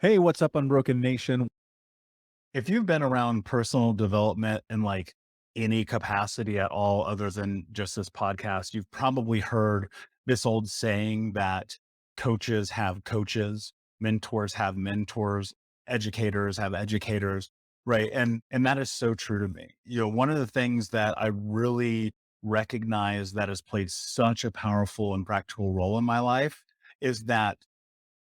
Hey, what's up, Unbroken Nation? If you've been around personal development in like any capacity at all, other than just this podcast, you've probably heard this old saying that coaches have coaches, mentors have mentors, educators have educators, right? And that is so true to me. One of the things that I really recognize that has played such a powerful and practical role in my life is that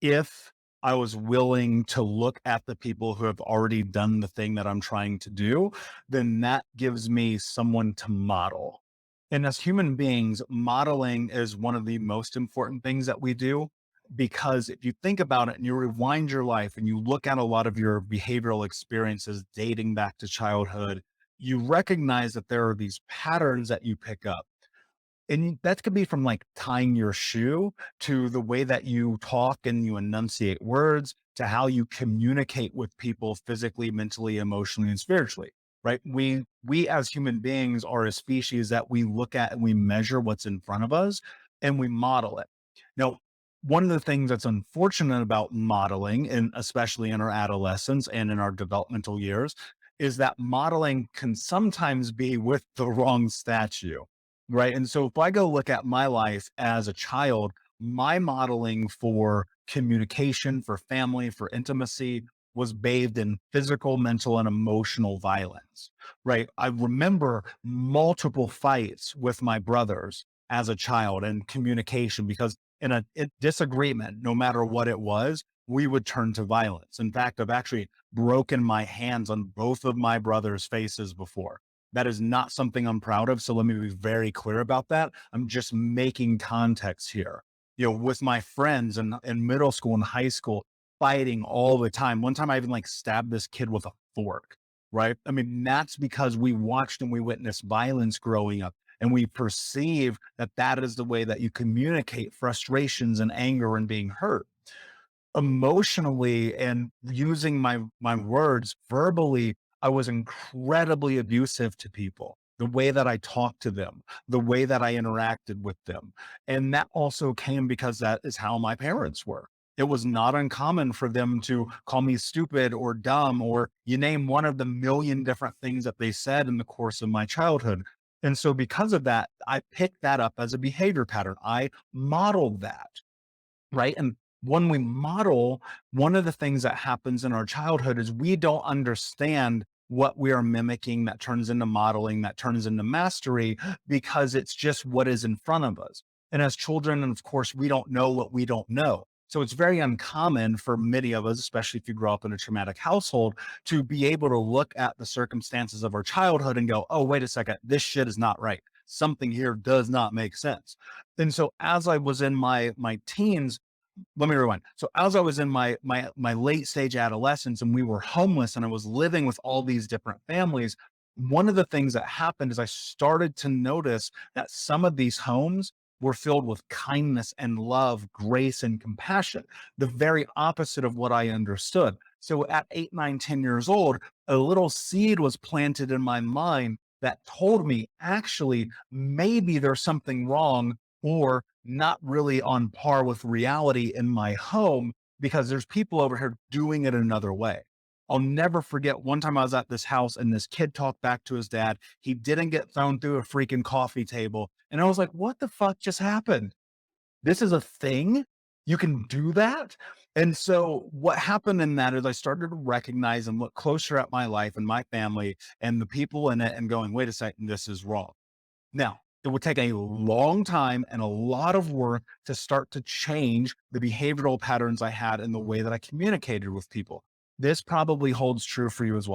if I was willing to look at the people who have already done the thing that I'm trying to do, then that gives me someone to model. And as human beings, modeling is one of the most important things that we do. Because if you think about it and you rewind your life and you look at a lot of your behavioral experiences dating back to childhood, you recognize that there are these patterns that you pick up. And that could be from like tying your shoe to the way that you talk and you enunciate words to how you communicate with people physically, mentally, emotionally, and spiritually. Right. We as human beings are a species that we look at and we measure what's in front of us and we model it. Now, one of the things that's unfortunate about modeling, and especially in our adolescence and in our developmental years, is that modeling can sometimes be with the wrong statue. Right. And so if I go look at my life as a child, my modeling for communication, for family, for intimacy was bathed in physical, mental, and emotional violence. Right. I remember multiple fights with my brothers as a child and communication because in a disagreement, no matter what it was, we would turn to violence. In fact, I've actually broken my hands on both of my brothers' faces before. That is not something I'm proud of. So let me be very clear about that. I'm just making context here. With my friends in middle school and high school, fighting all the time. One time I even like stabbed this kid with a fork, right? I mean, that's because we watched and we witnessed violence growing up. And we perceive that that is the way that you communicate frustrations and anger and being hurt emotionally and using my words verbally. I was incredibly abusive to people, the way that I talked to them, the way that I interacted with them. And that also came because that is how my parents were. It was not uncommon for them to call me stupid or dumb, or you name one of the million different things that they said in the course of my childhood. And so because of that, I picked that up as a behavior pattern. I modeled that. Right. And when we model, one of the things that happens in our childhood is we don't understand what we are mimicking that turns into modeling, that turns into mastery, because it's just what is in front of us. And as children, and of course, we don't know what we don't know. So it's very uncommon for many of us, especially if you grow up in a traumatic household, to be able to look at the circumstances of our childhood and go, oh, wait a second, this shit is not right. Something here does not make sense. And so as I was in my teens, let me rewind. So as I was in my late stage adolescence and we were homeless and I was living with all these different families, one of the things that happened is I started to notice that some of these homes were filled with kindness and love, grace and compassion, the very opposite of what I understood. So at 8, 9, 10 years old, a little seed was planted in my mind that told me actually maybe there's something wrong or not really on par with reality in my home because there's people over here doing it another way. I'll never forget one time I was at this house and this kid talked back to his dad. He didn't get thrown through a freaking coffee table. And I was like, what the fuck just happened? This is a thing. You can do that. And so what happened in that is I started to recognize and look closer at my life and my family and the people in it and going, wait a second, this is wrong. Now, it would take a long time and a lot of work to start to change the behavioral patterns I had in the way that I communicated with people. This probably holds true for you as well.